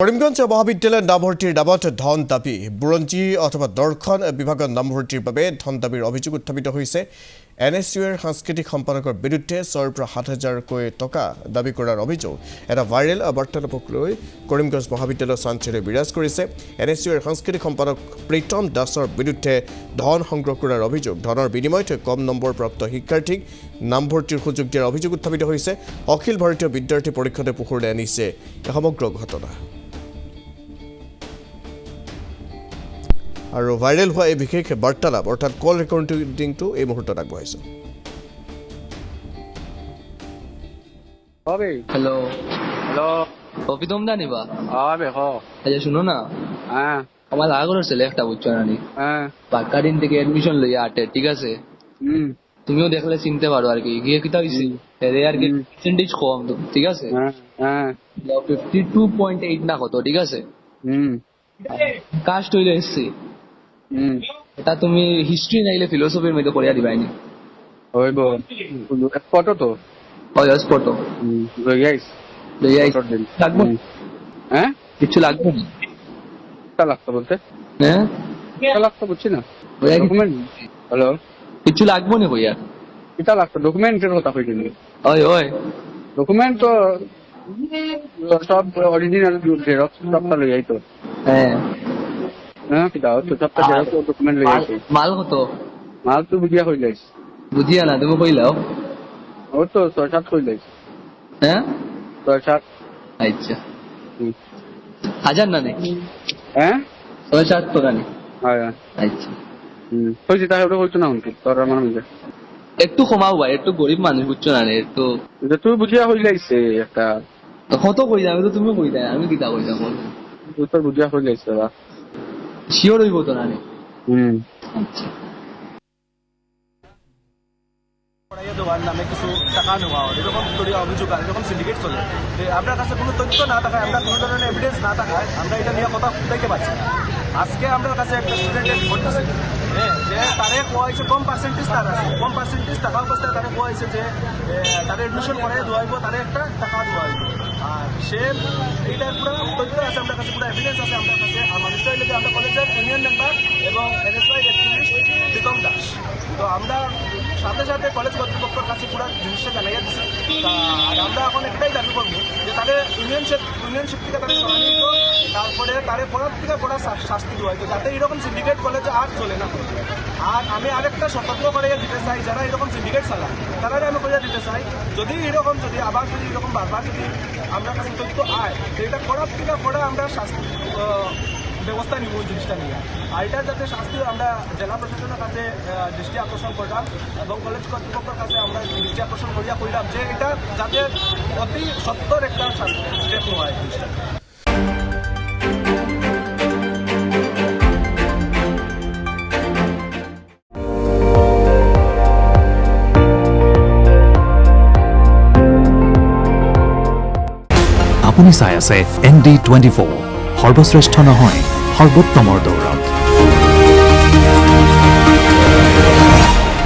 কৰিমগঞ্জ মহাবিদ্যালয়ত নামভৰ্তিৰ নামত ধন দাবী বুৰঞ্জী অথবা দৰ্শন বিভাগত নামভৰ্তিৰ বাবে ধন দাবীৰ অভিযোগ উত্থাপিত হৈছে এনএছইউৰ সাংস্কৃতিক সম্পাদকৰ বিৰুদ্ধে 6,000 পৰা 7,000 টকা দাবী কৰাৰ অভিযোগ এটা ভাইৰেল বাৰ্তালাপক লৈ কৰিমগঞ্জ মহাবিদ্যালয়ৰ চাঞ্চল্য বিৰাজ কৰিছে এনএছইউৰ সাংস্কৃতিক সম্পাদক প্ৰীতম দাসৰ বিৰুদ্ধে ধন সংগ্ৰহ কৰাৰ অভিযোগ ধনৰ বিনিময়ত কম নম্বৰ প্ৰাপ্ত শিক্ষাৰ্থীক নামভৰ্তিৰ সুযোগ দিয়াৰ অভিযোগ উত্থাপিত হৈছে অখিল ভাৰতীয় বিদ্যাৰ্থী পৰিষদে পোহৰলৈ আনিছে সমগ্ৰ ঘটনা আৰু ভাইৰেল হোৱা এই বিশেষ বাৰ্তালাপ অৰ্থাৎ কল ৰেকৰ্ডিংটো এই মুহূৰ্তত আগবঢ়াইছোঁ हेलो हेलो कॉफी तुम ना निभा हाँ देखो अच्छा सुनो ना हाँ আমার আগর সিলেক্ট বুঝছো না নি हाँ বাক্কা দিন থেকে এডমিশন লইয়া আটে ঠিক আছে তুমিও দেখলে চিনতে পারো আর কি গিয়ে কিতা হইছে এর আর কি পার্সেন্টেজ কম তো ঠিক আছে हाँ हाँ 52.8 না কত ঠিক আছে কাস্ট হইলে এসছি এটা তুমি হিস্ট্রি নাইলে ফিলোসফির মধ্যে পড়িয়া দিবাইনি ওই বো এক ফটো তো ওই ফটো লইয়াইস লইয়াই লাগবে হ্যাঁ কিছু লাগবে না তা লাগতো বলতে হ্যাঁ তা লাগতো বুঝছি না ওই ডকুমেন্ট হ্যালো কিছু লাগবে না কইয়া কিতা লাগতো ডকুমেন্টের কথা কইছিলি ওই ওই ডকুমেন্ট তো সব অরিজিনাল জেরক্স সবটা লইয়াই তো হ্যাঁ হ্যাঁ কিতা তো সবটা জেরক্স ডকুমেন্ট লইয়াই মাল কত মাল তো বুঝিয়া হই যাইস বুঝিয়া না তুমি কইলাও ও তো 6-7 হই যাইস হ্যাঁ 6-7 আচ্ছা হাজার না নাকি হ্যাঁ 6,700 টাকা নি হ্যাঁ আচ্ছা হয়েছে তাহলে হইতো না উনকি তোর আমার মধ্যে একটু কমাও ভাই একটু গরিব মানুষ বুঝছো না রে একটু তুই বুঝিয়া হই যাইছে একটা কত কই যাবে তো তুমি কই দেয় আমি কিতা কই যাবো তুই তো বুঝিয়া হই যাইছে বা শিওর হইব তো না রে আচ্ছা দেওয়ার নামে কিছু টাকা নেওয়া হয় এরকম তৈরিয়া অভিযোগ আর এরকম সিন্ডিকেট চলে আপনার কাছে কোনো তথ্য না থাকায় আমরা কোনো ধরনের এভিডেন্স না থাকায় আমরা এটা নিয়ে কথা খুঁজতে পারছি না আজকে আমার কাছে একটা স্টুডেন্টের রিপোর্ট আছে যে তারে কোয়া হয়েছে কম পার্সেন্টেজ তার আছে কম পার্সেন্টেজ টাকা অবস্থায় তারে কোয়া হয়েছে যে তাদের এডমিশন করাই দেওয়া হইব তারে একটা টাকা দেওয়া হইব আর সে এইটার পুরো তথ্য আছে আমার কাছে পুরো এভিডেন্স আছে আমার কাছে আর মানুষটা হইলে আমরা কলেজের ইউনিয়ন মেম্বার এবং এনএসওয়াই অ্যাক্টিভিস্ট প্রীতম দাস তো আমরা সাথে সাথে কলেজ কর্তৃপক্ষের কাছে পুরো জিনিসটা জানাইয়া দিচ্ছি আর আমরা এখন একটাই দাবি করবো যে তাদের ইউনিয়নশিপ থেকে তাদের সরানিত তারপরে তাদের পড়ার থেকে পড়া শাস্তি দেওয়া হয়তো যাতে এরকম সিন্ডিকেট কলেজে আর চলে না আর আমি আরেকটা সতর্ক করিয়া দিতে চাই যারা এরকম সিন্ডিকেট চালায় তারা আমি করিয়া দিতে চাই যদি এরকম যদি আবার যদি এরকম বারবার যদি আমরা কাছে তথ্য আয় তো এটা করার থেকে পড়া আমরা শাস্তি ব্যবস্থা নিব ওই জিনিসটা নিয়ে আর এটার যাতে শাস্তি আমরা জেলা প্রশাসনের কাছে দৃষ্টি আকর্ষণ করলাম এবং কলেজ কর্তৃপক্ষের কাছে আমরা দৃষ্টি আকর্ষণ করিয়া কইলাম যে এটা যাতে অতি সত্তর একটা স্টেপ নেওয়া হয় জিনিসটা আপুনি চাই আছে ND24 সৰ্বশ্ৰেষ্ঠ নহয় সৰ্বোত্তমৰ দৌৰত